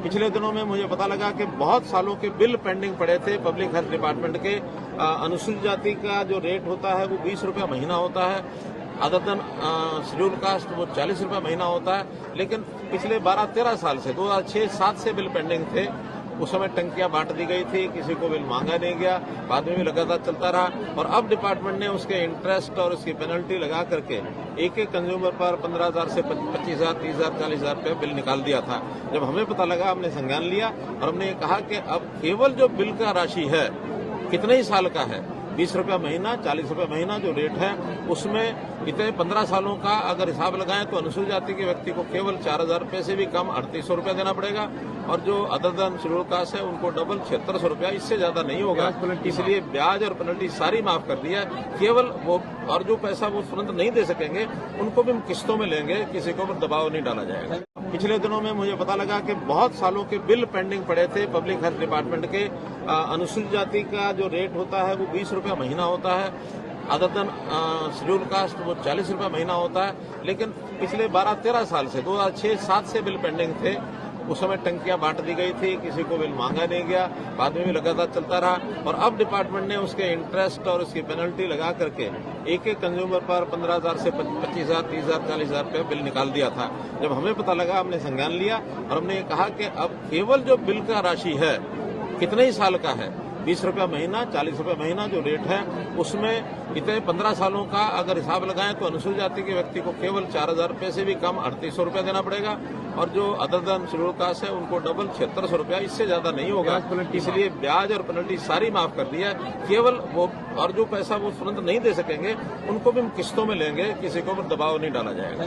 पिछले दिनों में मुझे पता लगा कि बहुत सालों के बिल पेंडिंग पड़े थे पब्लिक हेल्थ डिपार्टमेंट के। अनुसूचित जाति का जो रेट होता है वो 20 रुपये महीना होता है, अदर देन शेड्यूल कास्ट वो 40 रुपये महीना होता है। लेकिन पिछले 12-13 साल से 2006-7 से बिल पेंडिंग थे। उस समय टंकियां बांट दी गई थी, किसी को बिल मांगा नहीं गया, बाद में भी लगातार चलता रहा। और अब डिपार्टमेंट ने उसके इंटरेस्ट और उसकी पेनल्टी लगा करके एक एक कंज्यूमर पर 15,000 से 25,000, 30,000, 40,000 रुपये बिल निकाल दिया था। जब हमें पता लगा हमने संज्ञान लिया और हमने ये कहा कि अब केवल जो बिल का राशि है कितने ही साल का है, 20 रुपये महीना, 40 रुपये महीना जो रेट है, उसमें इतने 15 सालों का अगर हिसाब लगाएं तो अनुसूचित जाति के व्यक्ति को केवल 4,000 रुपये से भी कम 3,800 रुपये देना पड़ेगा। और जो अदर देन शेड्यूल कास्ट है उनको डबल 7,600 रुपया, इससे ज्यादा नहीं होगा। इसलिए ब्याज और पेनल्टी सारी माफ कर दिया है। केवल वो और जो पैसा वो तुरंत नहीं दे सकेंगे उनको भी हम किस्तों में लेंगे, किसी को भी दबाव नहीं डाला जाएगा। पिछले दिनों में मुझे पता लगा कि बहुत सालों के बिल पेंडिंग पड़े थे पब्लिक हेल्थ डिपार्टमेंट के। अनुसूचित जाति का जो रेट होता है वो 20 रुपये महीना होता है, अदर देन शेड्यूल कास्ट वो 40 रुपये महीना होता है। लेकिन पिछले 12-13 साल से 2006-7 से बिल पेंडिंग थे। उस समय टंकियां बांट दी गई थी, किसी को बिल मांगा नहीं गया, बाद में भी लगातार चलता रहा। और अब डिपार्टमेंट ने उसके इंटरेस्ट और उसकी पेनल्टी लगा करके एक एक कंज्यूमर पर 15,000 से 25,000, 30,000, 40,000 रुपये बिल निकाल दिया था। जब हमें पता लगा हमने संज्ञान लिया और हमने ये कहा कि अब केवल जो बिल का राशि है कितने ही साल का है, 20 रुपये महीना, 40 रुपये महीना जो रेट है, उसमें इतने 15 सालों का अगर हिसाब लगाएं तो अनुसूचित जाति के व्यक्ति को केवल 4,000 रुपये से भी कम 3,800 रुपये देना पड़ेगा। और जो अदर देन शेड्यूल कास्ट है उनको डबल 7,600 रुपया, इससे ज्यादा नहीं होगा। इसलिए ब्याज और पेनल्टी सारी माफ कर दिया है। केवल वो और जो पैसा वो तुरंत नहीं दे सकेंगे उनको भी हम किस्तों में लेंगे, किसी को भी दबाव नहीं डाला जाएगा।